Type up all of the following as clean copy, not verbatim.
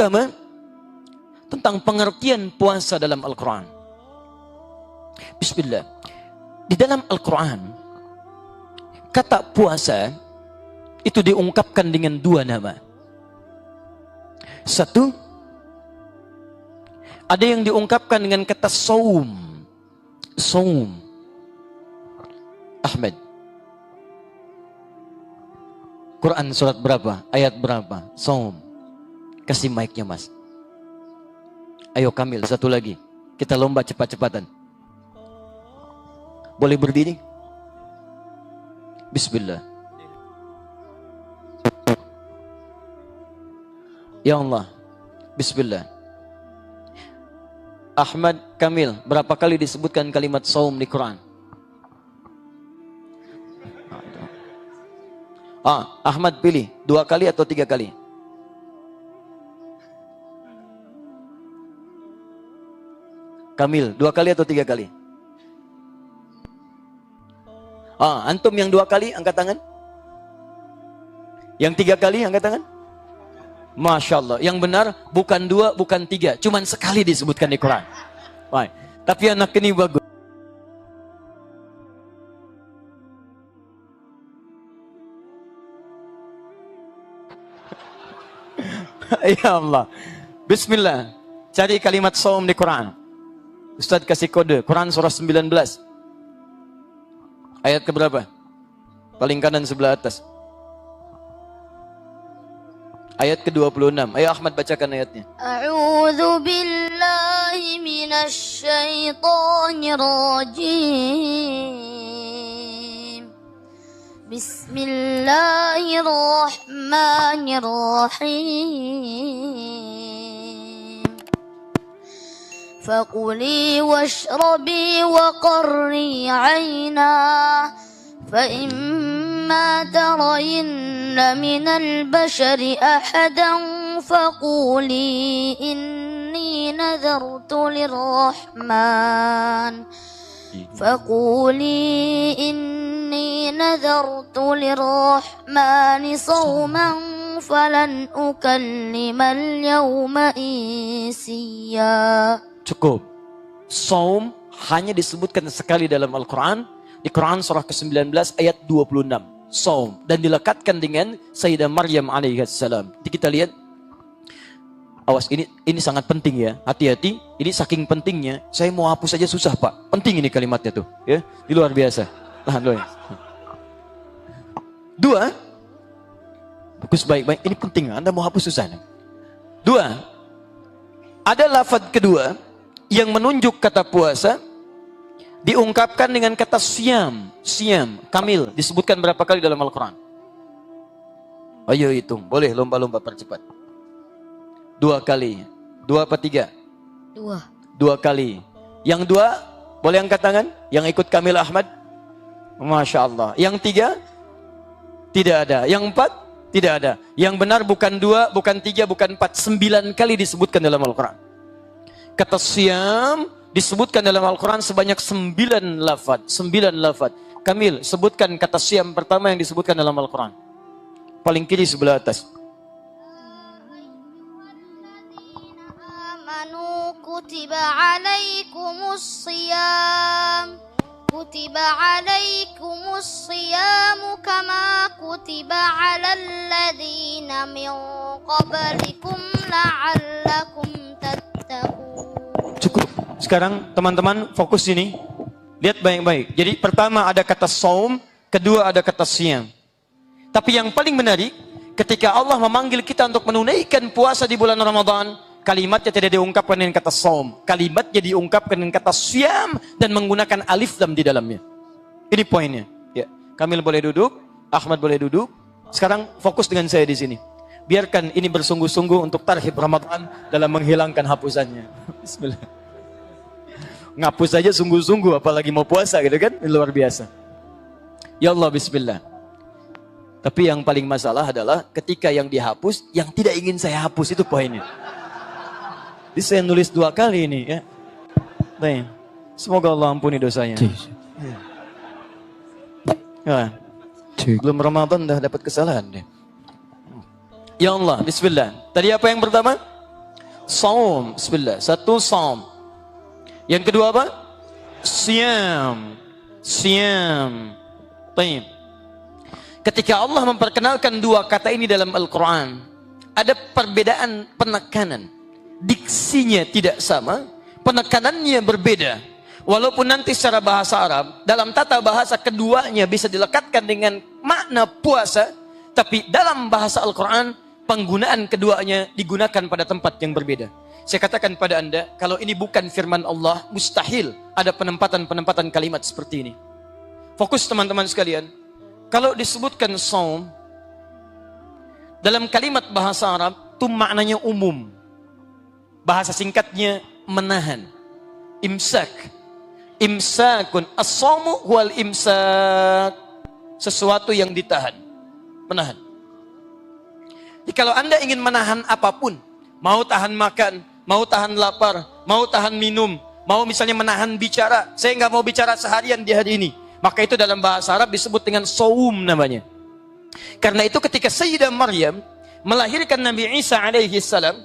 pertama, tentang pengertian puasa dalam Al-Quran. Bismillah. Di dalam Al-Quran, kata puasa itu diungkapkan dengan dua nama. Satu, ada yang diungkapkan dengan kata saum. Saum. Ahmad, Quran surat berapa? Ayat berapa? Saum. Kasih mic-nya, Mas. Ayo Kamil, satu lagi. Kita lomba cepat-cepatan. Boleh berdiri? Bismillah. Ya Allah. Bismillah. Ahmad, Kamil, berapa kali disebutkan kalimat saum di Quran? Ahmad pilih, 2 kali atau 3 kali? Kamil, 2 kali atau 3 kali? Antum yang 2 kali, angkat tangan. Yang 3 kali, angkat tangan. Masya Allah, yang benar bukan 2, bukan 3, cuman sekali disebutkan di Quran. Baik. Tapi anak ini bagus. Ya Allah. Bismillah. Cari kalimat saum di Quran. Ustaz kasih kode. Quran surah 19. Ayat keberapa? Paling kanan sebelah atas. Ayat ke-26. Ayo Ahmad bacakan ayatnya. A'udzu billahi minasy syaithanir rajim. Bismillahirrahmanirrahim. Fakuli washrabi wa qarri 'aina fa imma tarayinna minal bashari ahadan faquli inni nadhartu lirrahman sawman falan ukallimal yawma insiya. Cukup. Saum hanya disebutkan sekali dalam Al-Quran. Di Quran surah ke-19 ayat 26. Saum. Dan dilekatkan dengan Sayyidah Maryam alaihissalam. Jadi kita lihat. Awas, ini sangat penting ya. Hati-hati. Ini saking pentingnya. Saya mau hapus saja susah Pak. Penting ini kalimatnya tuh. Ya, ini luar biasa. Tahan dulu ya. 2. Bagus, baik-baik. Ini penting. Anda mau hapus susah. 2. Ada lafaz kedua yang menunjuk kata puasa. Diungkapkan dengan kata siam. Siam. Kamil. Disebutkan berapa kali dalam Al-Quran? Ayo hitung. Boleh lomba-lomba percepat. 2 kali. 2 apa 3? 2. 2 kali. Yang 2, boleh angkat tangan? Yang ikut Kamil Ahmad? Masya Allah. Yang 3? Tidak ada. Yang 4? Tidak ada. Yang benar bukan 2, bukan 3, bukan 4. 9 kali disebutkan dalam Al-Quran. Kata siam disebutkan dalam Al-Quran sebanyak 9 lafaz. 9 lafaz. Kamil, sebutkan kata siam pertama yang disebutkan dalam Al-Quran. Paling kiri sebelah atas. Kutiba alaikumus siyam kama kutiba alal ladzina min qablikum la'allakum tattaqun. Cukup. Sekarang teman-teman fokus sini. Lihat baik-baik. Jadi pertama ada kata saum, kedua ada kata siam. Tapi yang paling menarik, ketika Allah memanggil kita untuk menunaikan puasa di bulan Ramadan, kalimatnya tidak diungkapkan dengan kata saum. Kalimatnya diungkapkan dengan kata siam dan menggunakan alif lam di dalamnya. Ini poinnya. Ya, Kamil boleh duduk, Ahmad boleh duduk. Sekarang fokus dengan saya di sini. Biarkan ini bersungguh-sungguh untuk tarhib Ramadan dalam menghilangkan hapusannya. Bismillah. Ngapus saja sungguh-sungguh, apalagi mau puasa gitu kan? Ini luar biasa. Ya Allah, bismillah. Tapi yang paling masalah adalah ketika yang dihapus, yang tidak ingin saya hapus, itu poinnya. Jadi saya nulis 2 kali ini ya. Baik. Semoga Allah ampuni dosanya. Ya. Belum Ramadan dah dapat kesalahan deh. Ya Allah, bismillah. Tadi apa yang pertama? saum. Bismillah. Satu, saum. Yang kedua apa? Siam. Siam. Baik. Ketika Allah memperkenalkan dua kata ini dalam Al-Quran, ada perbedaan penekanan. Diksinya tidak sama, penekanannya berbeda. Walaupun nanti secara bahasa Arab, dalam tata bahasa keduanya bisa dilekatkan dengan makna puasa, tapi dalam bahasa Al-Quran, penggunaan keduanya digunakan pada tempat yang berbeda. Saya katakan pada Anda, kalau ini bukan firman Allah, mustahil ada penempatan-penempatan kalimat seperti ini. Fokus teman-teman sekalian. Kalau disebutkan saum, dalam kalimat bahasa Arab, itu maknanya umum. Bahasa singkatnya menahan. Imsak. Imsakun. As-saumu wal imsak. Sesuatu yang ditahan. Menahan. Jadi kalau Anda ingin menahan apapun, mau tahan makan, mau tahan lapar, mau tahan minum, mau misalnya menahan bicara, saya nggak mau bicara seharian di hari ini, maka itu dalam bahasa Arab disebut dengan saum namanya. Karena itu ketika Sayyidah Maryam melahirkan Nabi Isa alaihi salam,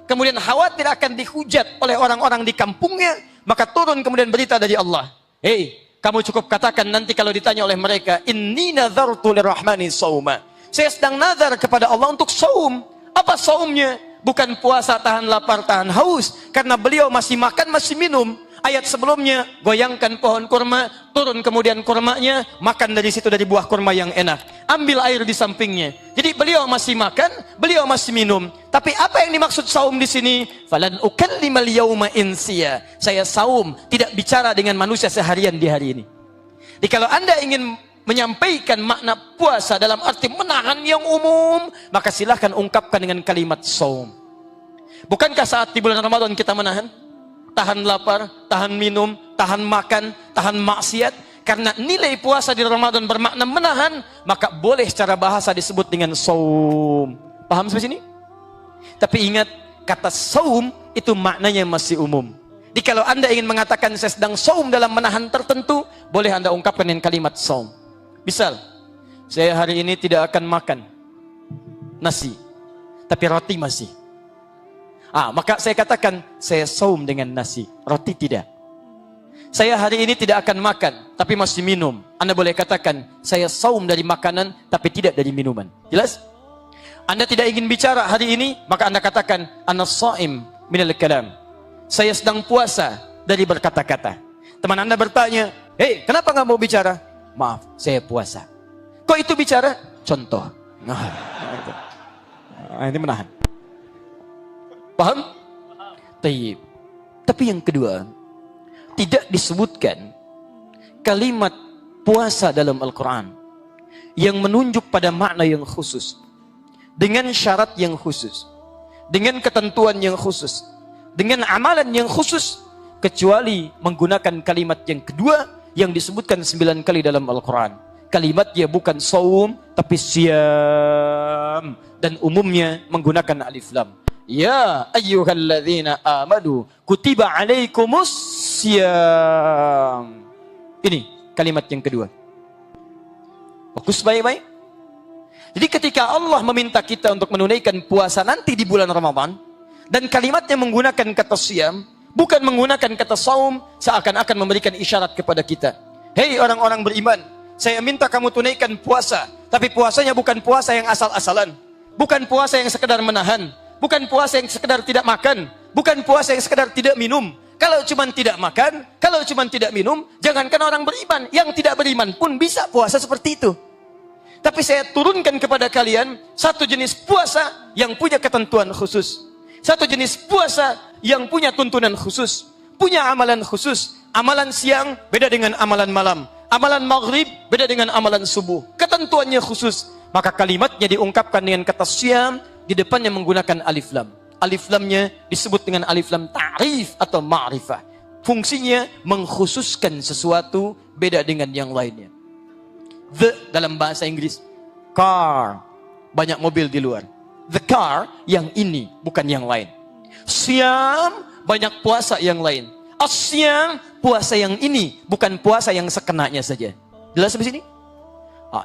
kemudian khawatir akan dihujat oleh orang-orang di kampungnya, maka turun kemudian berita dari Allah. Hei, kamu cukup katakan nanti kalau ditanya oleh mereka, inni nazartu lirrahmani sauma. Saya sedang nazar kepada Allah untuk saum. Apa saumnya? Bukan puasa tahan lapar, tahan haus. Karena beliau masih makan, masih minum. Ayat sebelumnya, goyangkan pohon kurma, turun kemudian kurmanya, makan dari situ dari buah kurma yang enak. Ambil air di sampingnya. Jadi beliau masih makan, beliau masih minum. Tapi apa yang dimaksud saum di sini? Falan ukallimal yauma insiya. Saya saum, tidak bicara dengan manusia seharian di hari ini. Jadi kalau Anda ingin menyampaikan makna puasa dalam arti menahan yang umum, maka silahkan ungkapkan dengan kalimat saum. Bukankah saat di bulan Ramadan kita menahan? Tahan lapar, tahan minum, tahan makan, tahan maksiat. Karena nilai puasa di Ramadan bermakna menahan, maka boleh secara bahasa disebut dengan saum. Paham sampai sini? Tapi ingat, kata saum itu maknanya masih umum. Jadi kalau Anda ingin mengatakan saya sedang saum dalam menahan tertentu, boleh Anda ungkapkan dengan kalimat saum. Misal, saya hari ini tidak akan makan nasi, tapi roti masih. Maka saya katakan, saya saum dengan nasi, roti tidak. Saya hari ini tidak akan makan, tapi masih minum. Anda boleh katakan, saya saum dari makanan, tapi tidak dari minuman. Jelas? Anda tidak ingin bicara hari ini, maka Anda katakan, ana shaim minal kalam. Saya sedang puasa dari berkata-kata. Teman Anda bertanya, hei, kenapa nggak mau bicara? Maaf, saya puasa. Kok itu bicara? Contoh. Ini menahan. Paham? Taib. Tapi yang kedua, tidak disebutkan kalimat puasa dalam Al-Quran yang menunjuk pada makna yang khusus, dengan syarat yang khusus, dengan ketentuan yang khusus, dengan amalan yang khusus, kecuali menggunakan kalimat yang kedua yang disebutkan 9 kali dalam Al-Quran. Kalimatnya bukan saum, tapi siam, dan umumnya menggunakan alif lam. Ya ayyuhalladzina amanu kutiba alaikumus siyam. Ini kalimat yang kedua. Fokus baik-baik. Jadi ketika Allah meminta kita untuk menunaikan puasa nanti di bulan Ramadan, dan kalimatnya menggunakan kata siyam, bukan menggunakan kata saum, seakan-akan memberikan isyarat kepada kita. Hei orang-orang beriman, saya minta kamu tunaikan puasa, tapi puasanya bukan puasa yang asal-asalan, bukan puasa yang sekedar menahan, bukan puasa yang sekedar tidak makan, bukan puasa yang sekedar tidak minum. Kalau cuma tidak makan, kalau cuma tidak minum, jangankan orang beriman, yang tidak beriman pun bisa puasa seperti itu. Tapi saya turunkan kepada kalian satu jenis puasa yang punya ketentuan khusus, satu jenis puasa yang punya tuntunan khusus, punya amalan khusus. Amalan siang beda dengan amalan malam, amalan maghrib beda dengan amalan subuh, ketentuannya khusus. Maka kalimatnya diungkapkan dengan kata siam, di depannya menggunakan alif lam. Alif lamnya disebut dengan alif lam ta'rif atau ma'rifah. Fungsinya mengkhususkan sesuatu beda dengan yang lainnya. The dalam bahasa Inggris, car, banyak mobil di luar. The car, yang ini, bukan yang lain. Siam, banyak puasa yang lain. Asyam, puasa yang ini, bukan puasa yang sekenanya saja. Jelas sampai sini?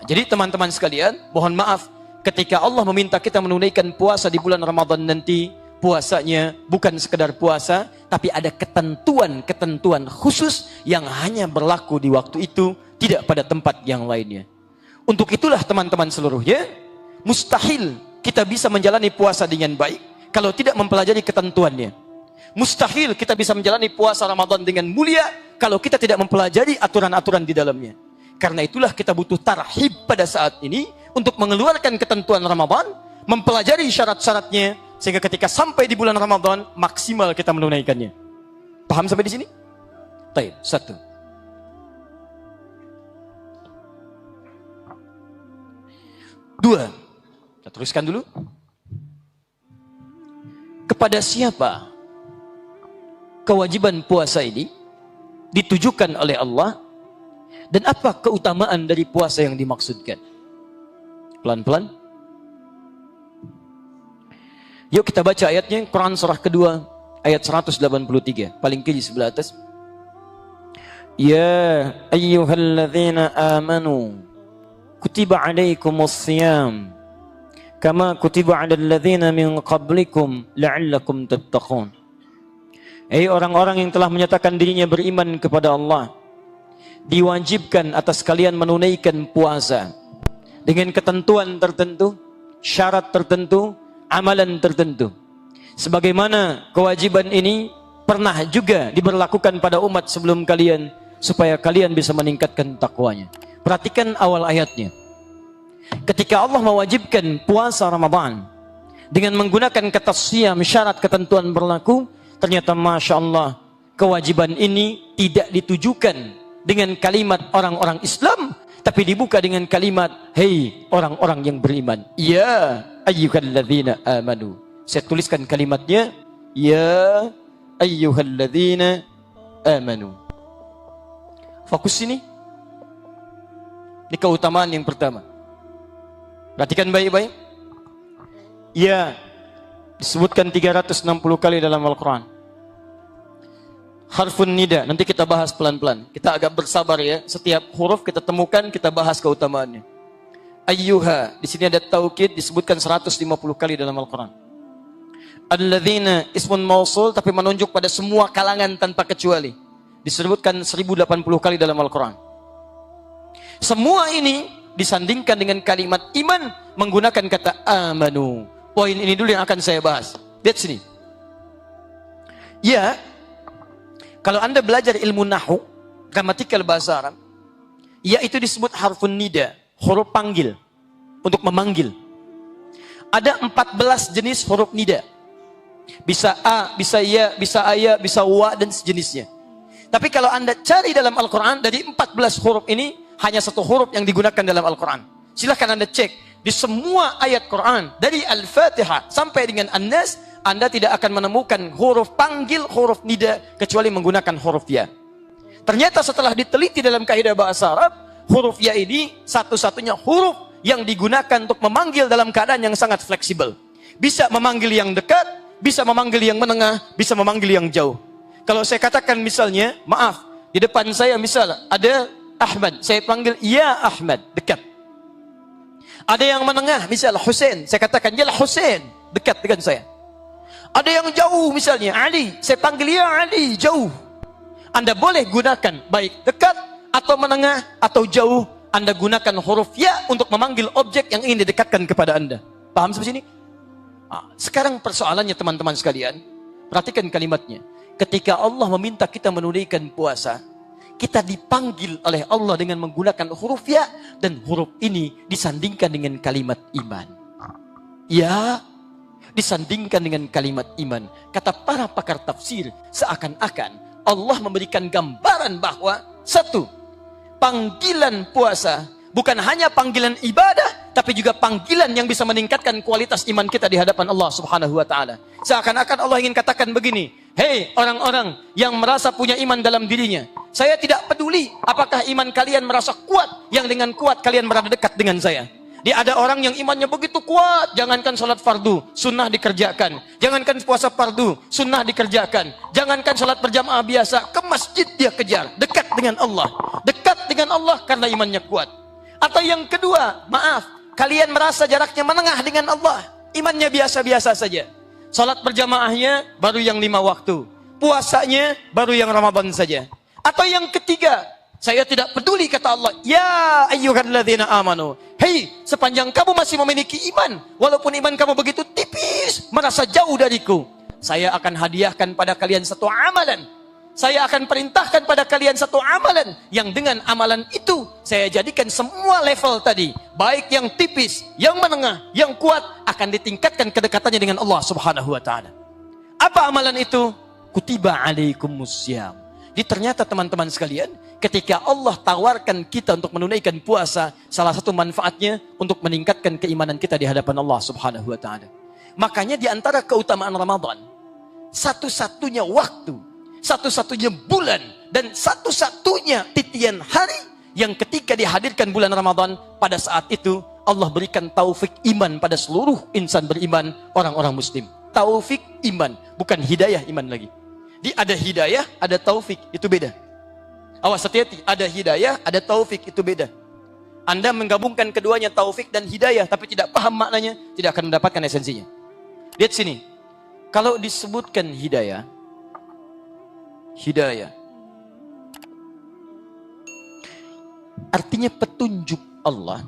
Jadi teman-teman sekalian, mohon maaf, ketika Allah meminta kita menunaikan puasa di bulan Ramadan nanti, puasanya bukan sekedar puasa, tapi ada ketentuan-ketentuan khusus yang hanya berlaku di waktu itu, tidak pada tempat yang lainnya. Untuk itulah teman-teman seluruhnya, mustahil kita bisa menjalani puasa dengan baik kalau tidak mempelajari ketentuannya. Mustahil kita bisa menjalani puasa Ramadan dengan mulia kalau kita tidak mempelajari aturan-aturan di dalamnya. Karena itulah kita butuh tarhib pada saat ini untuk mengeluarkan ketentuan Ramadan, mempelajari syarat-syaratnya, sehingga ketika sampai di bulan Ramadan maksimal kita menunaikannya. Paham sampai di sini? Baik, satu. Dua. Kita teruskan dulu. Kepada siapa kewajiban puasa ini ditujukan oleh Allah, dan apa keutamaan dari puasa yang dimaksudkan? Pelan-pelan. Yuk kita baca ayatnya, Quran surah kedua ayat 183, paling kiri sebelah atas. Ya ayyuhalladzina amanu kutiba alaikumus siyam kama kutiba alal ladzina min qablikum la'allakum tattaqun. Hai orang-orang yang telah menyatakan dirinya beriman kepada Allah, diwajibkan atas kalian menunaikan puasa dengan ketentuan tertentu, syarat tertentu, amalan tertentu. Sebagaimana kewajiban ini pernah juga diberlakukan pada umat sebelum kalian, supaya kalian bisa meningkatkan takwanya. Perhatikan awal ayatnya. Ketika Allah mewajibkan puasa Ramadan dengan menggunakan kata siyam, syarat ketentuan berlaku, ternyata Masya Allah, kewajiban ini tidak ditujukan dengan kalimat orang-orang Islam, tapi dibuka dengan kalimat, hei orang-orang yang beriman. Ya ayyuhalladzina amanu. Saya tuliskan kalimatnya, ya ayyuhalladzina amanu. Fokus sini. Ini keutamaan yang pertama. Perhatikan baik-baik. Ya disebutkan 360 kali dalam Al-Quran. Harfun nida, nanti kita bahas pelan-pelan. Kita agak bersabar ya. Setiap huruf kita temukan, kita bahas keutamaannya. Ayyuha, di sini ada taukid, disebutkan 150 kali dalam Al-Quran. Alladzina, ismun mausul, tapi menunjuk pada semua kalangan tanpa kecuali. Disebutkan 1080 kali dalam Al-Quran. Semua ini disandingkan dengan kalimat iman menggunakan kata amanu. Poin ini dulu yang akan saya bahas. Lihat sini. Ya, kalau Anda belajar ilmu nahu, gramatikal bahasa Arab, ya itu disebut harfun nida, huruf panggil, untuk memanggil. Ada 14 jenis huruf nida. Bisa a, bisa ya, bisa aya, bisa wa, dan sejenisnya. Tapi kalau Anda cari dalam Al-Quran, dari 14 huruf ini, hanya satu huruf yang digunakan dalam Al-Quran. Silahkan Anda cek. Di semua ayat Quran, dari Al-Fatihah sampai dengan An-Nas, Anda tidak akan menemukan huruf panggil, huruf nida, kecuali menggunakan huruf ya. Ternyata setelah diteliti dalam kaidah bahasa Arab, huruf ya ini satu-satunya huruf yang digunakan untuk memanggil dalam keadaan yang sangat fleksibel. Bisa memanggil yang dekat, bisa memanggil yang menengah, bisa memanggil yang jauh. Kalau saya katakan misalnya, maaf, di depan saya misal ada Ahmad, saya panggil ya Ahmad, dekat. Ada yang menengah, misal Hussein, saya katakan ya Hussein, dekat dengan saya. Ada yang jauh misalnya Ali, saya panggil ya Ali, jauh. Anda boleh gunakan baik dekat atau menengah atau jauh. Anda gunakan huruf ya untuk memanggil objek yang ingin didekatkan kepada Anda. Paham sampai sini? Sekarang persoalannya teman-teman sekalian, perhatikan kalimatnya. Ketika Allah meminta kita menunaikan puasa, kita dipanggil oleh Allah dengan menggunakan huruf ya, dan huruf ini disandingkan dengan kalimat iman. Ya disandingkan dengan kalimat iman. Kata para pakar tafsir, seakan-akan Allah memberikan gambaran bahwa satu, panggilan puasa bukan hanya panggilan ibadah, tapi juga panggilan yang bisa meningkatkan kualitas iman kita di hadapan Allah Subhanahu wa taala. Seakan-akan Allah ingin katakan begini, hei orang-orang yang merasa punya iman dalam dirinya, saya tidak peduli apakah iman kalian merasa kuat, yang dengan kuat kalian berada dekat dengan saya. Dia ada orang yang imannya begitu kuat, jangankan salat fardu, sunnah dikerjakan. Jangankan puasa fardu, sunnah dikerjakan. Jangankan salat berjamaah biasa, ke masjid dia kejar. Dekat dengan Allah. Dekat dengan Allah karena imannya kuat. Atau yang kedua, maaf, kalian merasa jaraknya menengah dengan Allah. Imannya biasa-biasa saja. Salat berjamaahnya baru yang 5 waktu. Puasanya baru yang Ramadan saja. Atau yang ketiga, saya tidak peduli kata Allah. Ya ayyuhalladzina amanu. Hei, sepanjang kamu masih memiliki iman, walaupun iman kamu begitu tipis, merasa jauh dariku, saya akan hadiahkan pada kalian satu amalan. Saya akan perintahkan pada kalian satu amalan, yang dengan amalan itu saya jadikan semua level tadi, baik yang tipis, yang menengah, yang kuat, akan ditingkatkan kedekatannya dengan Allah Subhanahu wa taala. Apa amalan itu? Kutiba alaikumussyam. Jadi ternyata teman-teman sekalian, ketika Allah tawarkan kita untuk menunaikan puasa, salah satu manfaatnya untuk meningkatkan keimanan kita di hadapan Allah Subhanahu wa taala. Makanya di antara keutamaan Ramadan, satu-satunya waktu, satu-satunya bulan, dan satu-satunya titian hari yang ketika dihadirkan bulan Ramadan, pada saat itu Allah berikan taufik iman pada seluruh insan beriman, orang-orang muslim. Taufik iman, bukan hidayah iman lagi. Di ada hidayah, ada taufik, itu beda. Awas hati-hati, ada hidayah, ada taufik, itu beda. Anda menggabungkan keduanya, taufik dan hidayah, tapi tidak paham maknanya, tidak akan mendapatkan esensinya. Lihat sini, kalau disebutkan hidayah, artinya petunjuk Allah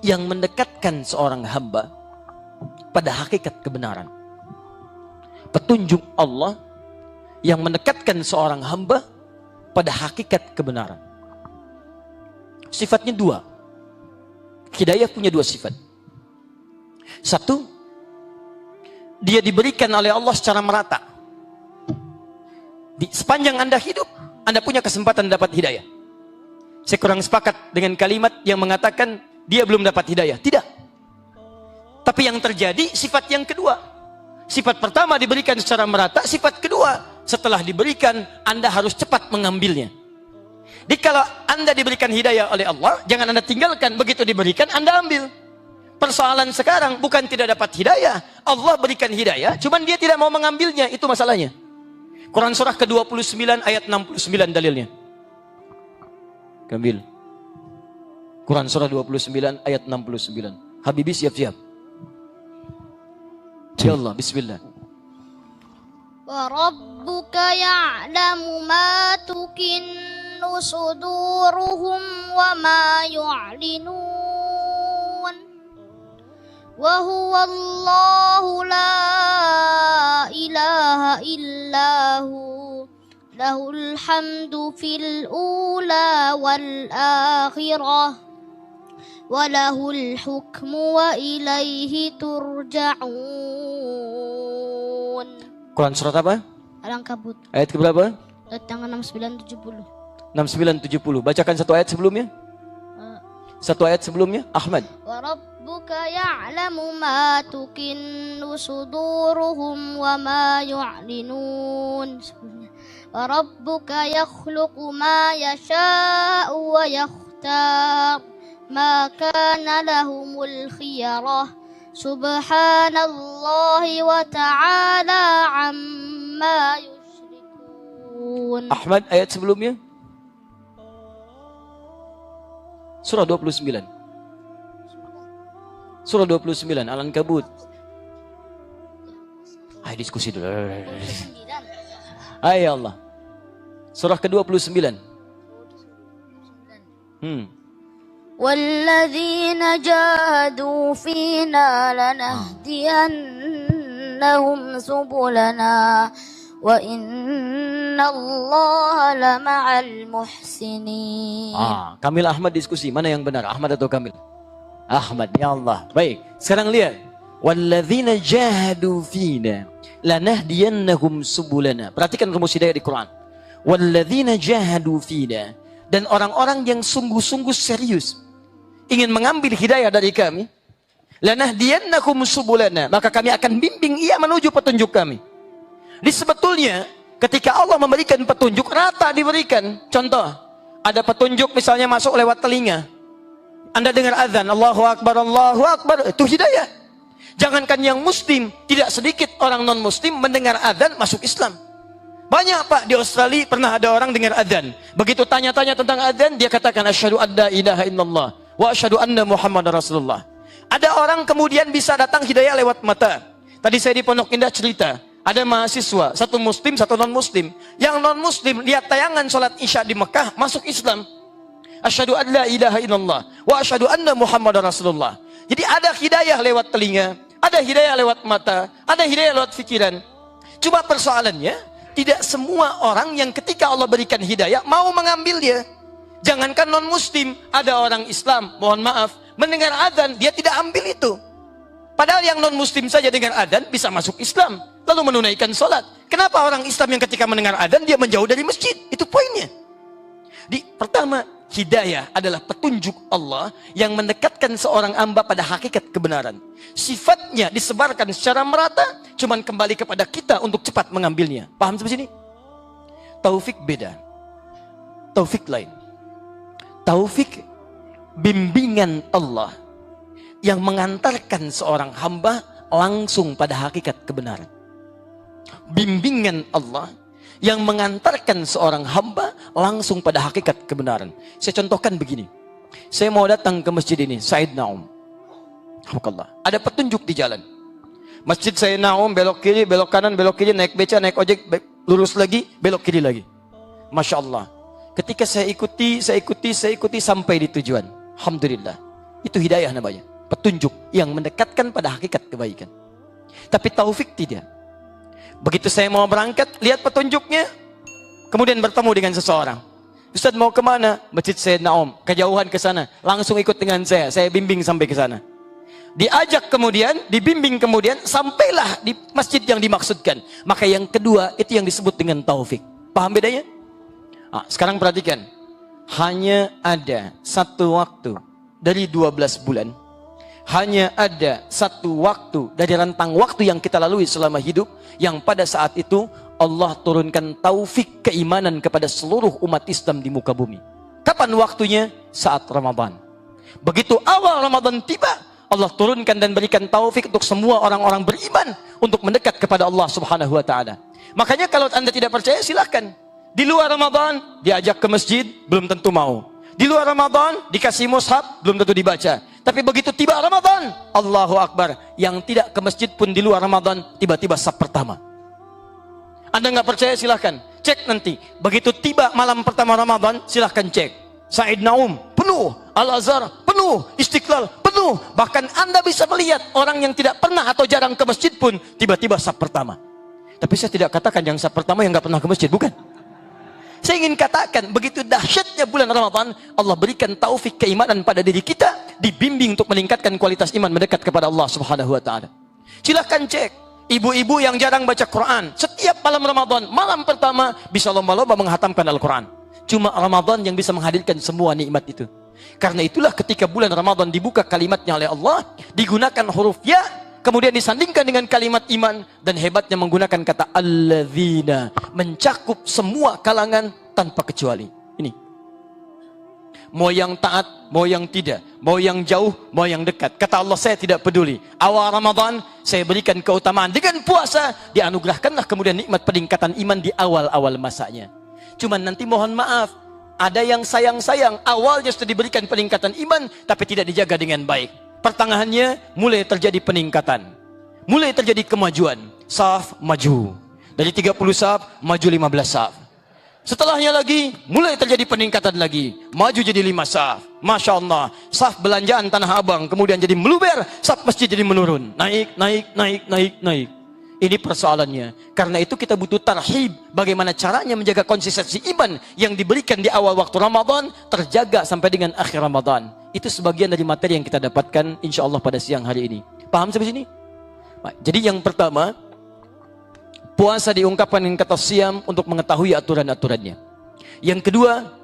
yang mendekatkan seorang hamba pada hakikat kebenaran. Petunjuk Allah yang mendekatkan seorang hamba pada hakikat kebenaran. Sifatnya 2. Hidayah punya 2 sifat. 1, dia diberikan oleh Allah secara merata. Sepanjang Anda hidup, Anda punya kesempatan dapat hidayah. Saya kurang sepakat dengan kalimat yang mengatakan dia belum dapat hidayah. Tidak. Tapi yang terjadi sifat yang kedua. Sifat pertama diberikan secara merata, sifat kedua, setelah diberikan, Anda harus cepat mengambilnya. Jadi kalau Anda diberikan hidayah oleh Allah, jangan Anda tinggalkan, begitu diberikan, Anda ambil. Persoalan sekarang bukan tidak dapat hidayah, Allah berikan hidayah, cuman dia tidak mau mengambilnya, itu masalahnya. Quran surah ke-29 ayat 69 dalilnya. Kambil. Quran surah 29 ayat 69. Habibi siap-siap. Ya Allah, bismillah. Wa rabbuka ya'lamu ma tukinnu suduruhum wa ma yu'linun. Wa huwa Allahu la ilaha illahu. Lahul hamdu fil ula wal akhirah. Walahul hukmu wa ilaihi turja'un. Quran surat apa? Al-Ankabut. Ayat ke berapa? Tangan 6970. 6970. Bacakan satu ayat sebelumnya. Satu ayat sebelumnya, Ahmad. Wa rabbuka ya'lamu ma tukinnu suduruhum wa ma yu'linun. Wa rabbuka yakhluqu ma yasha'u wa yakhtar. Ma kana lahumul khiyarah. Subhanallahi wa ta'ala amma yushrikun. Ahmad, ayat sebelumnya. Surah 29. Surah 29 Al-Ankabut. Ayo diskusi dulu. Ayo Allah. Surah ke-29. والذين جاهدوا فينا لنهدينهم سبلنا وإن الله لمع المحسنين. Kamil Ahmad diskusi, mana yang benar, Ahmad atau Kamil? Ahmad, ya Allah. Baik, sekarang lihat. Walladzina jahadu fina lanahdiyannahum subulana. Perhatikan rumus hidayah di Quran. Walladzina jahadu fina, dan orang-orang yang sungguh-sungguh serius ingin mengambil hidayah dari kami, lanahdiyannahum subulana, maka kami akan bimbing ia menuju petunjuk kami. Jadi sebetulnya ketika Allah memberikan petunjuk, rata diberikan. Contoh, ada petunjuk misalnya masuk lewat telinga, Anda dengar azan, Allahu Akbar, itu hidayah. Jangankan yang muslim, tidak sedikit orang non muslim mendengar azan masuk Islam. Banyak Pak, di Australia pernah ada orang dengar azan, begitu tanya-tanya tentang azan, dia katakan asyhadu an la ilaha illallah wa asyhadu anna Muhammadar Rasulullah. Ada orang kemudian bisa datang hidayah lewat mata. Tadi saya di Pondok Indah cerita, ada mahasiswa, satu muslim, satu non-muslim. Yang non-muslim lihat tayangan sholat isya di Mekah, masuk Islam. Asyhadu an la ilaha illallah wa asyhadu anna Muhammadar Rasulullah. Jadi ada hidayah lewat telinga, ada hidayah lewat mata, ada hidayah lewat pikiran. Cuma persoalannya, tidak semua orang yang ketika Allah berikan hidayah mau mengambilnya. Jangankan non-muslim, ada orang Islam, mohon maaf, mendengar adzan, dia tidak ambil itu. Padahal yang non-muslim saja dengar adzan bisa masuk Islam, lalu menunaikan sholat. Kenapa orang Islam yang ketika mendengar adzan, dia menjauh dari masjid? Itu poinnya. Pertama, hidayah adalah petunjuk Allah yang mendekatkan seorang hamba pada hakikat kebenaran. Sifatnya disebarkan secara merata, cuman kembali kepada kita untuk cepat mengambilnya. Paham sampai sini? Taufik beda. Taufik lain. Taufik bimbingan Allah yang mengantarkan seorang hamba langsung pada hakikat kebenaran. Bimbingan Allah yang mengantarkan seorang hamba langsung pada hakikat kebenaran. Saya contohkan begini. Saya mau datang ke masjid ini, Said Naum. Ada petunjuk di jalan. Masjid Said Naum, belok kiri, belok kanan, belok kiri, naik beca, naik ojek, lurus lagi, belok kiri lagi. Masya Allah. Ketika saya ikuti sampai di tujuan. Alhamdulillah. Itu hidayah namanya. Petunjuk yang mendekatkan pada hakikat kebaikan. Tapi taufik tidak. Begitu saya mau berangkat, lihat petunjuknya, kemudian bertemu dengan seseorang. Ustaz mau kemana? Masjid Said Naum, kejauhan ke sana. Langsung ikut dengan saya bimbing sampai ke sana. Diajak kemudian, dibimbing kemudian, sampailah di masjid yang dimaksudkan. Maka yang kedua, itu yang disebut dengan taufik. Paham bedanya? Sekarang perhatikan. Hanya ada satu waktu dari 12 bulan. Hanya ada satu waktu dari rentang waktu yang kita lalui selama hidup, yang pada saat itu Allah turunkan taufik keimanan kepada seluruh umat Islam di muka bumi. Kapan waktunya? Saat Ramadan. Begitu awal Ramadan tiba, Allah turunkan dan berikan taufik untuk semua orang-orang beriman untuk mendekat kepada Allah Subhanahu wa taala. Makanya kalau Anda tidak percaya, silahkan. Di luar Ramadan diajak ke masjid, belum tentu mau. Di luar Ramadan dikasih mushaf, belum tentu dibaca. Tapi begitu tiba Ramadan, Allahu Akbar, yang tidak ke masjid pun di luar Ramadan tiba-tiba saf pertama. Anda nggak percaya, silahkan cek nanti. Begitu tiba malam pertama Ramadan, silahkan cek. Said Naum penuh, Al-Azhar penuh, Istiqlal penuh. Bahkan Anda bisa melihat orang yang tidak pernah atau jarang ke masjid pun tiba-tiba saf pertama. Tapi saya tidak katakan yang saf pertama yang nggak pernah ke masjid, bukan. Saya ingin katakan, begitu dahsyatnya bulan Ramadan, Allah berikan taufik keimanan pada diri kita, dibimbing untuk meningkatkan kualitas iman mendekat kepada Allah Subhanahu wa taala. Silahkan cek, ibu-ibu yang jarang baca Quran, setiap malam Ramadan, malam pertama bisa lomba-lomba menghatamkan Al-Quran. Cuma Ramadan yang bisa menghadirkan semua nikmat itu. Karena itulah ketika bulan Ramadan dibuka kalimatnya oleh Allah, digunakan huruf ya, kemudian disandingkan dengan kalimat iman, dan hebatnya menggunakan kata alladzina, mencakup semua kalangan tanpa kecuali. Ini. Mau yang taat, mau yang tidak, mau yang jauh, mau yang dekat. Kata Allah, saya tidak peduli. Awal Ramadan saya berikan keutamaan dengan puasa, dianugerahkanlah kemudian nikmat peningkatan iman di awal-awal masanya. Cuman nanti mohon maaf, ada yang sayang-sayang, awalnya sudah diberikan peningkatan iman, tapi tidak dijaga dengan baik. Pertengahannya mulai terjadi peningkatan, mulai terjadi kemajuan. Saf maju, dari 30 saf maju 15 saf. Setelahnya lagi mulai terjadi peningkatan lagi, maju jadi 5 saf. Masya Allah, saf belanjaan Tanah Abang kemudian jadi meluber, saf masjid jadi menurun, naik. Ini persoalannya. Karena itu kita butuh tarhib, bagaimana caranya menjaga konsistensi iman yang diberikan di awal waktu Ramadan terjaga sampai dengan akhir Ramadan. Itu sebagian dari materi yang kita dapatkan insya Allah pada siang hari ini. Paham sampai sini? Jadi yang pertama, puasa diungkapkan dengan kata siyam untuk mengetahui aturan-aturannya. Yang kedua,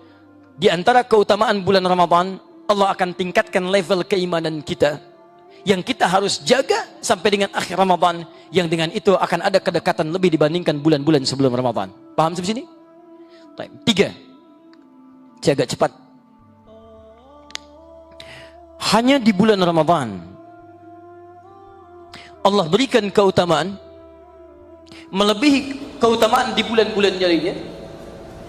di antara keutamaan bulan Ramadan, Allah akan tingkatkan level keimanan kita yang kita harus jaga sampai dengan akhir Ramadan, yang dengan itu akan ada kedekatan lebih dibandingkan bulan-bulan sebelum Ramadan. Paham sampai sini? Tiga, saya agak cepat. Hanya di bulan Ramadan Allah berikan keutamaan melebihi keutamaan di bulan-bulan lainnya.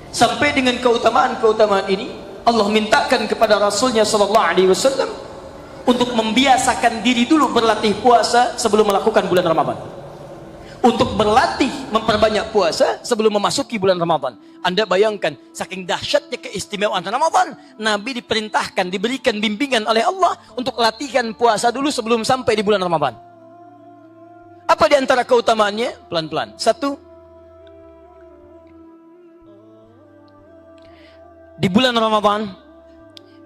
Sampai dengan keutamaan-keutamaan ini Allah mintakan kepada Rasulnya sallallahu alaihi wasallam untuk membiasakan diri dulu berlatih puasa sebelum melakukan bulan Ramadan. Untuk berlatih memperbanyak puasa sebelum memasuki bulan Ramadan. Anda bayangkan, saking dahsyatnya keistimewaan Ramadan, Nabi diperintahkan, diberikan bimbingan oleh Allah untuk latihan puasa dulu sebelum sampai di bulan Ramadan. Apa di antara keutamaannya? Pelan-pelan. Satu, di bulan Ramadan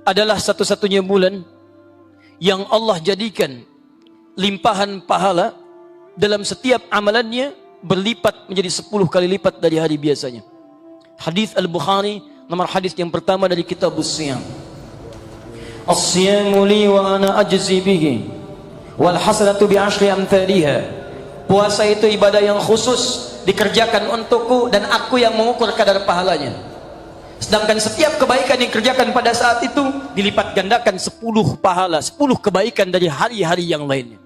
adalah satu-satunya bulan yang Allah jadikan limpahan pahala dalam setiap amalannya berlipat menjadi 10 kali lipat dari hari biasanya. Hadis Al-Bukhari, nomor hadis yang pertama dari kitab As-Siyam. As-siyamu li wa ana ajzi bihi wal hasanatu bi asyri amthaliha. Puasa itu ibadah yang khusus dikerjakan untukku dan aku yang mengukur kadar pahalanya. Sedangkan setiap kebaikan yang dikerjakan pada saat itu dilipat gandakan 10 pahala, 10 kebaikan dari hari-hari yang lainnya.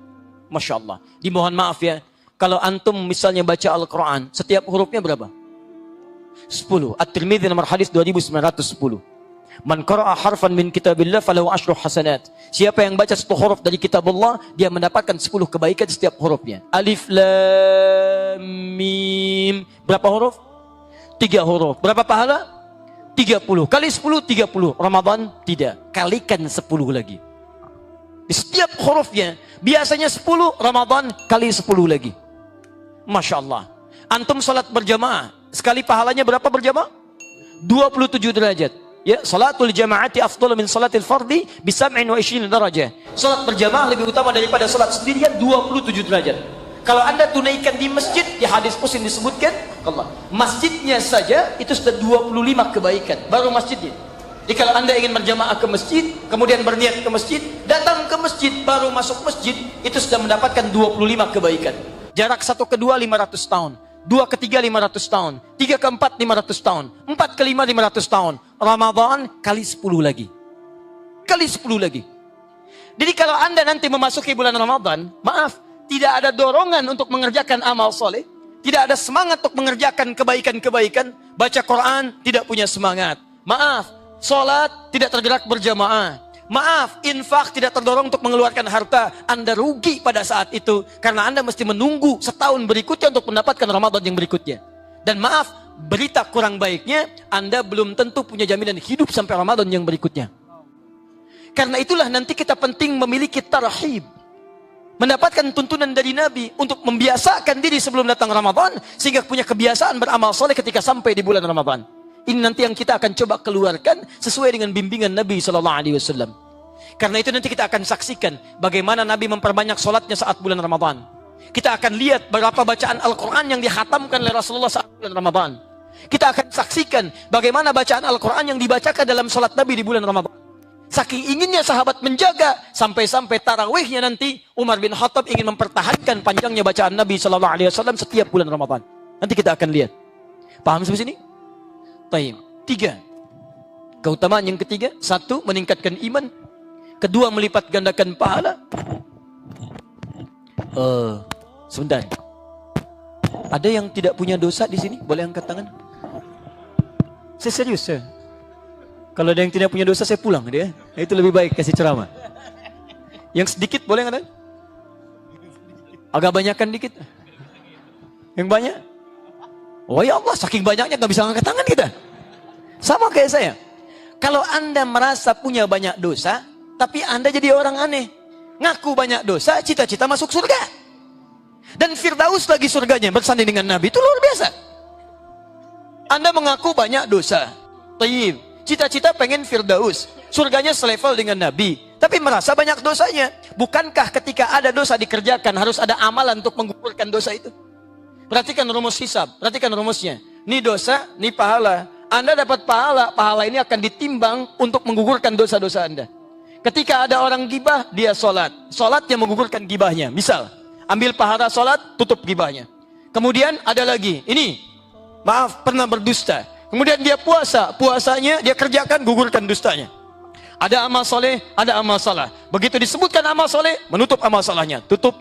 Masya Allah. Dimohon maaf ya, kalau antum misalnya baca Al-Quran, setiap hurufnya berapa? 10. At-Tirmidzi nomor hadis 2910. Man qara'a harfan min kitabillah falahu asyru hasanat. Siapa yang baca 10 huruf dari kitab Allah, dia mendapatkan 10 kebaikan setiap hurufnya. Alif Lam Mim. Berapa huruf? 3 huruf. Berapa pahala? 30. Kali 10, 30. Ramadan tidak. Kalikan 10 lagi. Di setiap hurufnya, biasanya 10, Ramadan kali 10 lagi. Masya Allah. Antum salat berjamaah, sekali pahalanya berapa berjamaah? 27 derajat. Ya, salatul jama'ati afdalu min salatil fardi bi 27 darajah. Salat berjamaah lebih utama daripada salat sendirian 27 derajat. Kalau Anda tunaikan di masjid, di hadis Muslim disebutkan, Allah, masjidnya saja itu sudah 25 kebaikan, baru masjidnya. Jadi kalau Anda ingin berjamaah ke masjid, kemudian berniat ke masjid, datang ke masjid, baru masuk masjid, itu sudah mendapatkan 25 kebaikan. Jarak 1 ke 2, 500 tahun. 2 ke 3, 500 tahun. 3 ke 4, 500 tahun. 4 ke 5, 500 tahun. Ramadan kali 10 lagi. Kali 10 lagi. Jadi kalau Anda nanti memasuki bulan Ramadan, maaf, tidak ada dorongan untuk mengerjakan amal soleh. Tidak ada semangat untuk mengerjakan kebaikan-kebaikan. Baca Quran, tidak punya semangat. Maaf, sholat tidak tergerak berjamaah. Maaf, infak tidak terdorong untuk mengeluarkan harta. Anda rugi pada saat itu. Karena Anda mesti menunggu setahun berikutnya untuk mendapatkan Ramadan yang berikutnya. Dan maaf, berita kurang baiknya, Anda belum tentu punya jaminan hidup sampai Ramadan yang berikutnya. Karena itulah nanti kita penting memiliki tarhib. Mendapatkan tuntunan dari Nabi untuk membiasakan diri sebelum datang Ramadan. Sehingga punya kebiasaan beramal soleh ketika sampai di bulan Ramadan. Ini nanti yang kita akan coba keluarkan sesuai dengan bimbingan Nabi SAW. Karena itu nanti kita akan saksikan bagaimana Nabi memperbanyak solatnya saat bulan Ramadan. Kita akan lihat berapa bacaan Al-Quran yang dihatamkan oleh Rasulullah saat bulan Ramadan. Kita akan saksikan bagaimana bacaan Al-Quran yang dibacakan dalam solat Nabi di bulan Ramadan. Saking inginnya sahabat menjaga, sampai-sampai tarawihnya nanti Umar bin Khattab ingin mempertahankan panjangnya bacaan Nabi SAW setiap bulan Ramadan. Nanti kita akan lihat. Paham sampai sini? Taib. 3. Keutamaan yang ketiga, 1, meningkatkan iman. 2, melipat gandakan pahala. Sebentar. Ada yang tidak punya dosa di sini? Boleh angkat tangan? Saya serius, saya. Kalau ada yang tidak punya dosa, saya pulang dia. Itu lebih baik kasih ceramah. Yang sedikit boleh nggak? Agak banyakan dikit. Yang banyak? Oh ya Allah, saking banyaknya nggak bisa angkat tangan kita. Sama kayak saya. Kalau Anda merasa punya banyak dosa, tapi Anda jadi orang aneh. Ngaku banyak dosa, cita-cita masuk surga. Dan Firdaus lagi surganya bersanding dengan Nabi, itu luar biasa. Anda mengaku banyak dosa. Tayyib. Cita-cita pengen Firdaus. Surganya selevel dengan Nabi. Tapi merasa banyak dosanya. Bukankah ketika ada dosa dikerjakan, harus ada amalan untuk menggugurkan dosa itu? Perhatikan rumus hisab. Perhatikan rumusnya. Ini dosa, ini pahala. Anda dapat pahala. Pahala ini akan ditimbang untuk menggugurkan dosa-dosa Anda. Ketika ada orang gibah, dia sholat. Sholat yang menggugurkan gibahnya. Misal, ambil pahala sholat, tutup gibahnya. Kemudian ada lagi. Ini, maaf, pernah berdusta. Kemudian dia puasa. Puasanya dia kerjakan, gugurkan dustanya. Ada amal soleh, ada amal salah. Begitu disebutkan amal soleh, menutup amal salahnya. Tutup.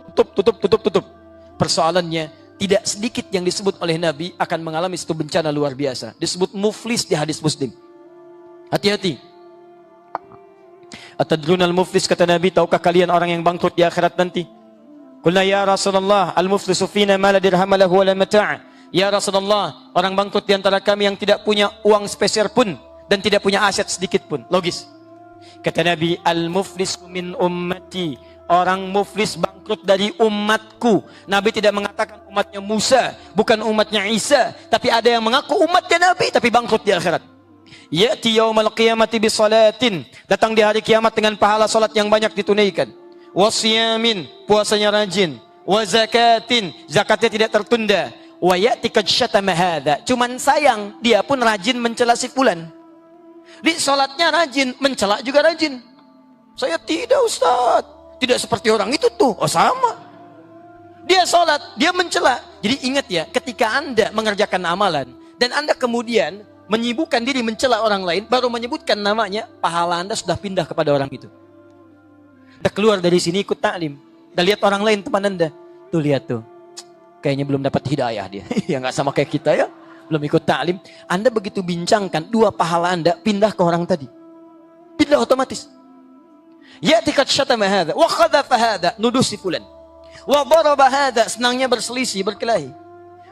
Persoalannya, tidak sedikit yang disebut oleh Nabi akan mengalami satu bencana luar biasa. Disebut muflis di hadis Muslim. Hati-hati. Atadrunal muflis, kata Nabi, tahukah kalian orang yang bangkrut di akhirat nanti? Qulna ya Rasulullah, al-muflisu fina ma la dirham lahu wa la mata'. Ya Rasulullah, orang bangkrut di antara kami yang tidak punya uang sepeser pun dan tidak punya aset sedikit pun. Logis. Kata Nabi, al-muflisu min ummati. Orang muflis bangkrut dari umatku. Nabi tidak mengatakan umatnya Musa, bukan umatnya Isa, tapi ada yang mengaku umatnya Nabi tapi bangkrut di akhirat. Ya'ti yaumal qiyamati bi salatin. Datang di hari kiamat dengan pahala salat yang banyak ditunaikan. Wasiyamin, puasanya rajin. Wa zakatin, zakatnya tidak tertunda. Wa ya'ti qad syatama hadza. Cuman sayang, dia pun rajin mencela si fulan. Di salatnya rajin, mencela juga rajin. Saya tidak, Ustaz. Tidak seperti orang itu tuh. Oh sama. Dia salat, dia mencela. Jadi ingat ya, ketika Anda mengerjakan amalan dan Anda kemudian menyibukkan diri mencela orang lain, baru menyebutkan namanya, pahala Anda sudah pindah kepada orang itu. Anda keluar dari sini ikut taklim. Anda lihat orang lain teman Anda. Tuh lihat tuh. Kayaknya belum dapat hidayah dia. Ya nggak sama kayak kita ya. Belum ikut taklim. Anda begitu bincangkan, dua pahala Anda pindah ke orang tadi. Pindah otomatis. Ya'ti qad syatama hadza wa qadhafa hadza, nuduh si fulan. Wa daraba hadza, senangnya berselisih, berkelahi.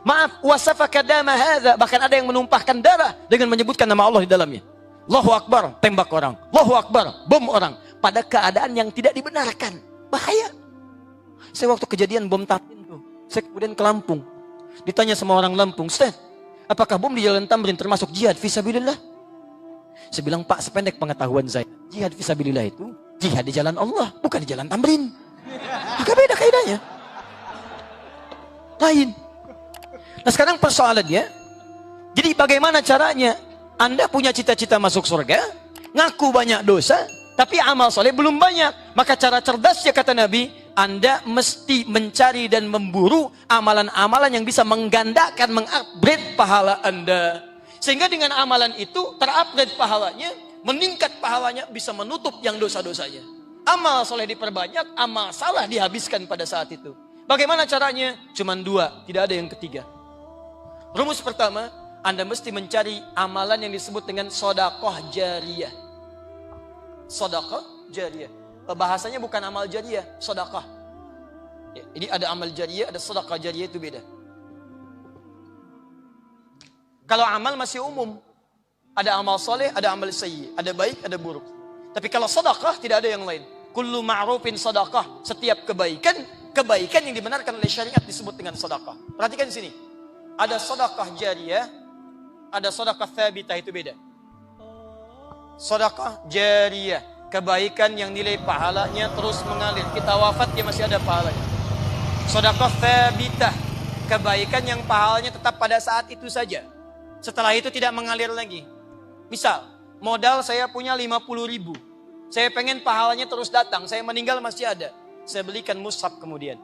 Maaf, wa safaka dama hadza, bahkan ada yang menumpahkan darah dengan menyebutkan nama Allah di dalamnya. Allahu Akbar, tembak orang. Allahu Akbar, bom orang. Pada keadaan yang tidak dibenarkan. Bahaya. Saya waktu kejadian bom Tamrin tuh, saya kemudian ke Lampung. Ditanya sama orang Lampung, Ustaz, apakah bom di Jalan Tamrin termasuk jihad fisabilillah? Saya bilang, Pak, sependek pengetahuan saya, jihad fisabilillah itu jihad di jalan Allah, bukan di Jalan Tamrin. Agak beda kaidahnya. Lain. Nah sekarang persoalannya, jadi bagaimana caranya Anda punya cita-cita masuk surga, ngaku banyak dosa, tapi amal soleh belum banyak. Maka cara cerdasnya kata Nabi, Anda mesti mencari dan memburu amalan-amalan yang bisa menggandakan, mengupgrade pahala Anda. Sehingga dengan amalan itu terupgrade pahalanya, meningkat pahalanya, bisa menutup yang dosa-dosanya. Amal soleh diperbanyak, amal salah dihabiskan pada saat itu. Bagaimana caranya? Cuman dua, tidak ada yang ketiga. Rumus pertama, Anda mesti mencari amalan yang disebut dengan sedekah jariyah. Sedekah jariyah. Bahasanya bukan amal jariyah, sedekah. Ya, ini ada amal jariyah, ada sedekah jariyah, itu beda. Kalau amal masih umum, ada amal soleh, ada amal sayyi, ada baik, ada buruk. Tapi kalau sedekah tidak ada yang lain. Kullu ma'rufin sedekah, setiap kebaikan yang dibenarkan oleh syariat disebut dengan sedekah. Perhatikan di sini. Ada sedekah jariyah, ada sedekah tsabitah, itu beda. Sedekah jariyah, kebaikan yang nilai pahalanya terus mengalir. Kita wafat dia masih ada pahalanya. Sedekah tsabitah, kebaikan yang pahalanya tetap pada saat itu saja. Setelah itu tidak mengalir lagi. Misal, modal saya punya 50.000. Saya pengen pahalanya terus datang. Saya meninggal masih ada. Saya belikan mushaf kemudian.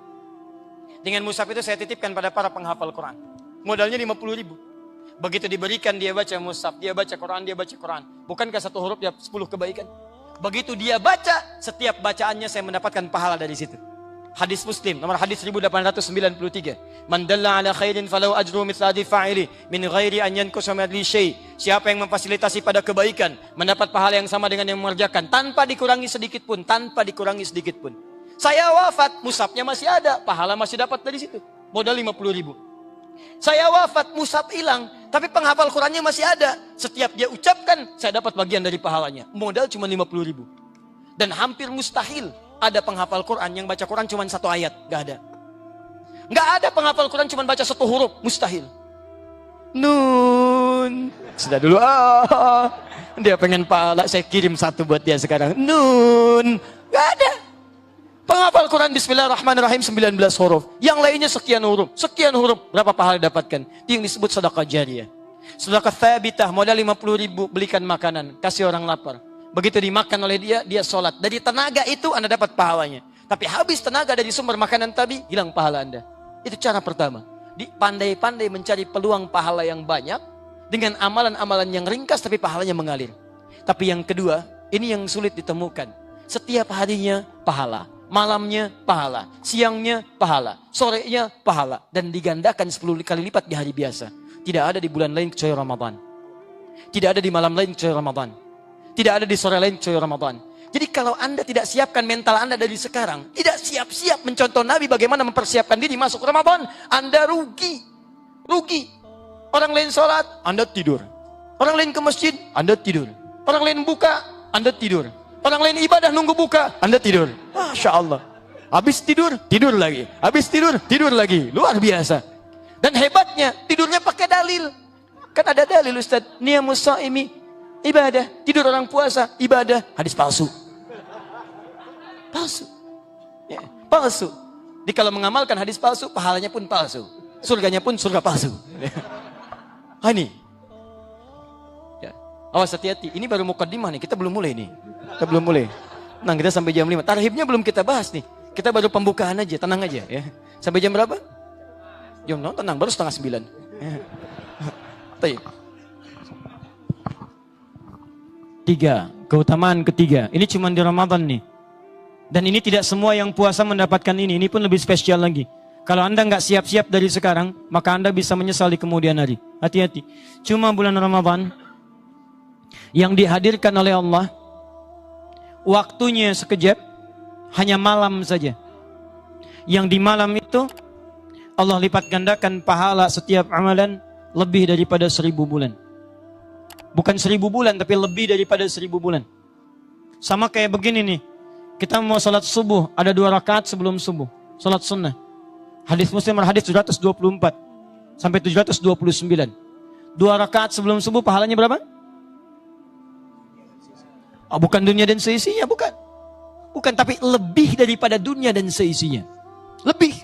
Dengan mushaf itu saya titipkan pada para penghafal Quran. Modalnya 50.000. Begitu diberikan dia baca mushaf, dia baca Quran, dia baca Quran. Bukankah satu huruf dia 10 kebaikan? Begitu dia baca, setiap bacaannya saya mendapatkan pahala dari situ. Hadis Muslim, nomor hadis 1893. Man dalla ala khairin falau ajru mithla ajri fa'ili min ghairi an yankusa min syai. Siapa yang memfasilitasi pada kebaikan, mendapat pahala yang sama dengan yang mengerjakan tanpa dikurangi sedikit pun, tanpa dikurangi sedikit pun. Saya wafat, mushafnya masih ada, pahala masih dapat dari situ. Modal 50.000. Saya wafat, mushaf hilang, tapi penghafal Qurannya masih ada. Setiap dia ucapkan, saya dapat bagian dari pahalanya. Modal cuma 50.000. Dan hampir mustahil ada penghafal Quran yang baca Quran cuma satu ayat. Gak ada. Gak ada penghafal Quran cuma baca satu huruf. Mustahil. Nun. Sudah dulu. Dia pengen pahala. Saya kirim satu buat dia sekarang. Nun. Gak ada. Penghafal Quran Bismillahirrahmanirrahim 19 huruf. Yang lainnya sekian huruf. Sekian huruf. Berapa pahala dapatkan? Itu yang disebut sedekah jariyah. Sedekah tsabitah. Modal 50.000. Belikan makanan. Kasih orang lapar. Begitu dimakan oleh dia, dia sholat. Dari tenaga itu Anda dapat pahalanya. Tapi habis tenaga dari sumber makanan tadi, hilang pahala Anda. Itu cara pertama. Pandai-pandai mencari peluang pahala yang banyak, dengan amalan-amalan yang ringkas tapi pahalanya mengalir. Tapi yang kedua, ini yang sulit ditemukan. Setiap harinya pahala. Malamnya pahala. Siangnya pahala. Sorenya pahala. Dan digandakan 10 kali lipat di hari biasa. Tidak ada di bulan lain kecuali Ramadan. Tidak ada di malam lain kecuali Ramadan. Tidak ada di sore lain kecuali Ramadan. Jadi kalau Anda tidak siapkan mental Anda dari sekarang, tidak siap-siap mencontoh Nabi bagaimana mempersiapkan diri masuk Ramadan, Anda rugi. Rugi. Orang lain sholat, Anda tidur. Orang lain ke masjid, Anda tidur. Orang lain buka, Anda tidur. Orang lain ibadah nunggu buka, Anda tidur. Masya Allah. Habis tidur, tidur lagi. Habis tidur, tidur lagi. Luar biasa. Dan hebatnya, tidurnya pakai dalil. Kan ada dalil Ustaz. Niyamus shaimi, ibadah. Tidur orang puasa, ibadah. Hadis palsu. Palsu. Ya, palsu. Jadi kalau mengamalkan hadis palsu, pahalanya pun palsu. Surganya pun surga palsu. Ini. Ya. Awas hati-hati. Ini baru mukaddimah nih. Kita belum mulai nih. Kita belum mulai. Nah, kita sampai jam 5. Tarhibnya belum kita bahas nih. Kita baru pembukaan aja. Tenang aja ya. Sampai jam berapa? Jam 6, tenang. Baru setengah 9. Baik. 3. Keutamaan ketiga. Ini cuma di Ramadan nih. Dan ini tidak semua yang puasa mendapatkan ini. Ini pun lebih spesial lagi. Kalau Anda nggak siap-siap dari sekarang, maka Anda bisa menyesal di kemudian hari. Hati-hati. Cuma bulan Ramadan yang dihadirkan oleh Allah, waktunya sekejap, hanya malam saja. Yang di malam itu, Allah lipat gandakan pahala setiap amalan lebih daripada 1000 bulan. Bukan 1000 bulan, tapi lebih daripada 1000 bulan. Sama kayak begini nih. Kita mau salat subuh, ada 2 rakaat sebelum subuh. Salat sunnah. Hadis Muslim hadis 724 sampai 729. 2 rakaat sebelum subuh pahalanya berapa? Oh, bukan dunia dan seisinya, bukan. Bukan, tapi lebih daripada dunia dan seisinya. Lebih.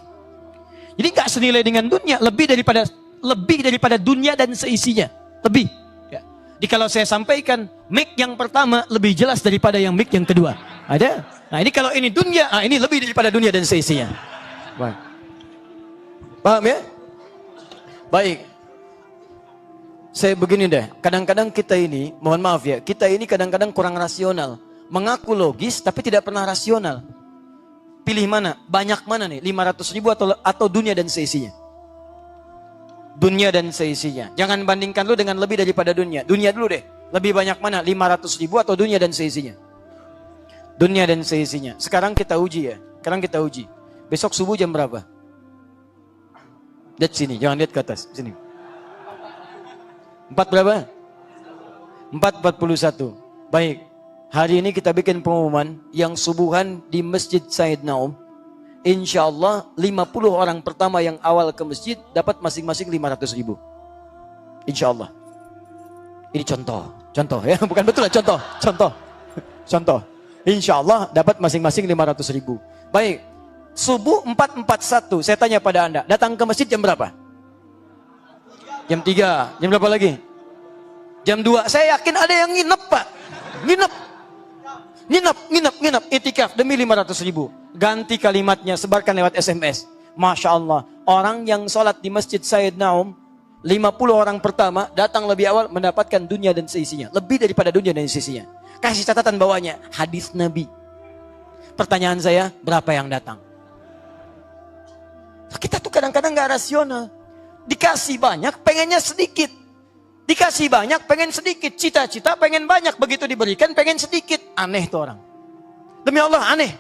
Jadi nggak senilai dengan dunia, lebih daripada dunia dan seisinya. Lebih. Ya. Jadi kalau saya sampaikan, mic yang pertama lebih jelas daripada yang mic yang kedua. Ada? Nah ini kalau ini dunia, ini lebih daripada dunia dan seisinya. Baik. Paham ya? Baik. Saya begini deh, kadang-kadang kita ini, mohon maaf ya, kita ini kadang-kadang kurang rasional. Mengaku logis tapi tidak pernah rasional. Pilih mana? Banyak mana nih? 500.000 atau dunia dan seisinya? Dunia dan seisinya. Jangan bandingkan lu dengan lebih daripada dunia. Dunia dulu deh. Lebih banyak mana? 500.000 atau dunia dan seisinya? Dunia dan seisinya. Sekarang kita uji ya. Sekarang kita uji. Besok subuh jam berapa? Lihat sini, jangan lihat ke atas. Sini. 4 berapa? 4.41. Baik. Hari ini kita bikin pengumuman yang subuhan di Masjid Said Naum. Insya Allah 50 orang pertama yang awal ke masjid dapat masing-masing 500.000. Insya Allah. Ini contoh ya, bukan betul lah, contoh. Insya Allah dapat masing-masing 500.000. Baik, subuh 4.41. Saya tanya pada Anda, datang ke masjid jam berapa? Jam 3. Jam berapa lagi? Jam 2. Saya yakin ada yang nginep Pak. Nginep. Itikaf demi 500.000. Ganti kalimatnya, sebarkan lewat SMS. Masya Allah, orang yang sholat di Masjid Said Naum, 50 orang pertama datang lebih awal mendapatkan dunia dan seisinya. Lebih daripada dunia dan seisinya. Kasih catatan bawahnya, hadis Nabi. Pertanyaan saya, berapa yang datang? Kita tuh kadang-kadang gak rasional. Dikasih banyak, pengennya sedikit. Dikasih banyak, pengen sedikit. Cita-cita pengen banyak, begitu diberikan pengen sedikit. Aneh tuh orang. Demi Allah, aneh.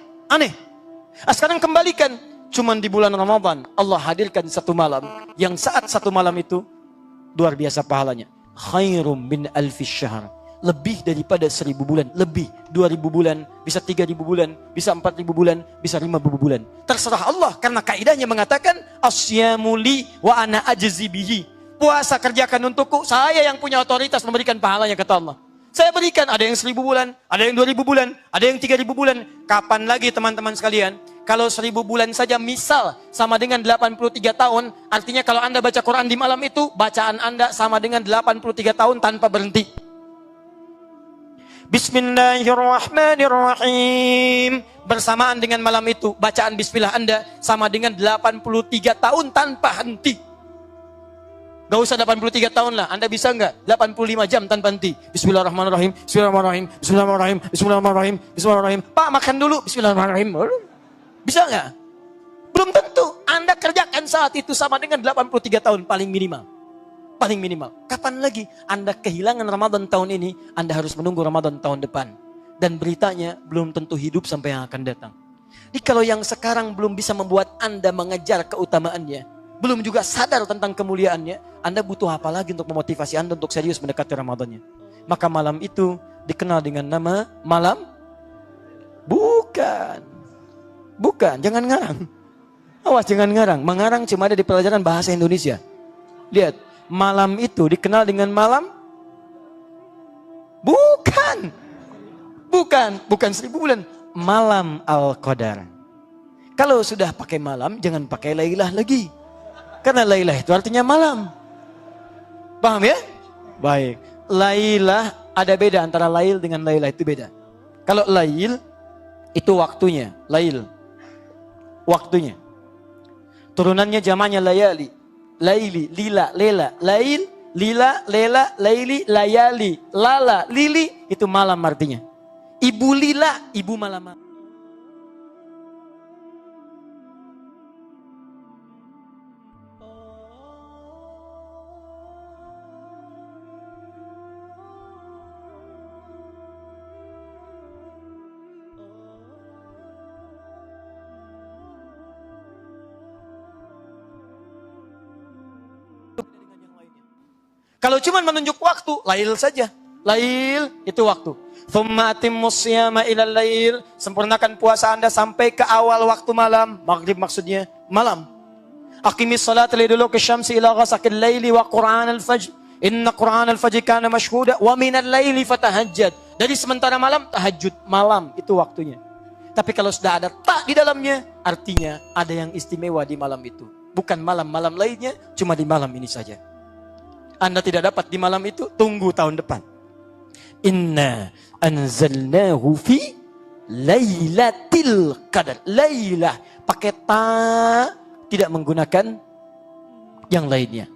Sekarang kembalikan. Cuman di bulan Ramadan, Allah hadirkan satu malam. Yang saat satu malam itu, luar biasa pahalanya. Khairum min alfis syahr. Lebih daripada 1000 bulan. Lebih. 2000 bulan, bisa 3000 bulan, bisa 4000 bulan, bisa 5000 bulan. Terserah Allah, karena kaidahnya mengatakan, asyamu li wa ana ajzi bihi. Puasa kerjakan untukku, saya yang punya otoritas memberikan pahalanya, kata Allah. Saya berikan, ada yang 1000 bulan, ada yang 2000 bulan, ada yang 3000 bulan. Kapan lagi teman-teman sekalian? Kalau 1000 bulan saja misal sama dengan 83 tahun, artinya kalau Anda baca Quran di malam itu, bacaan Anda sama dengan 83 tahun tanpa berhenti. Bismillahirrahmanirrahim. Bersamaan dengan malam itu, bacaan bismillah Anda sama dengan 83 tahun tanpa henti. Gak usah 83 tahun lah. Anda bisa nggak 85 jam tanpa henti? Bismillahirrahmanirrahim. Bismillahirrahmanirrahim. Pak, makan dulu. Bismillahirrahmanirrahim. Bisa nggak? Belum tentu. Anda kerjakan saat itu sama dengan 83 tahun paling minimal. Paling minimal. Kapan lagi Anda kehilangan Ramadan tahun ini? Anda harus menunggu Ramadan tahun depan. dan beritanya belum tentu hidup sampai yang akan datang. Jadi kalau yang sekarang belum bisa membuat Anda mengejar keutamaannya, belum juga sadar tentang kemuliaannya, Anda butuh apa lagi untuk memotivasi Anda untuk serius mendekati Ramadannya? Maka malam itu dikenal dengan nama malam? Bukan, jangan ngarang. Awas jangan ngarang, mengarang cuma ada di pelajaran bahasa Indonesia. Lihat, malam itu dikenal dengan malam? Bukan 1000 bulan. Malam Al-Qadar. Kalau sudah pakai malam, jangan pakai Lailah lagi. Karena Lailah itu artinya malam. Paham ya? Baik. Lailah, ada beda antara Lail dengan Lailah, itu beda. Kalau Lail, itu waktunya. Lail. Waktunya. Turunannya jamaknya layali. Laili, lila, lela. Lail, lila, lela, laili, layali. Lala, lili, itu malam artinya. Ibu lila, ibu malam. Kalau cuma menunjuk waktu, lail saja. Lail itu waktu. Thumma atimmus siyama ilal lail. Sempurnakan puasa Anda sampai ke awal waktu malam. Maghrib maksudnya malam. Aqimis salat liduluki syamsi ila ghasaqil laili wa qur'an al-fajr. Inna qur'an al-fajr kana mashhuda wa minal laili fatahajjad. Dari sementara malam, tahajud. Malam itu waktunya. Tapi kalau sudah ada tak di dalamnya, artinya ada yang istimewa di malam itu. Bukan malam-malam lainnya, cuma di malam ini saja. Anda tidak dapat di malam itu, tunggu tahun depan. Inna anzalnahu fi lailatul qadar. Lailah pakai ta, tidak menggunakan yang lainnya.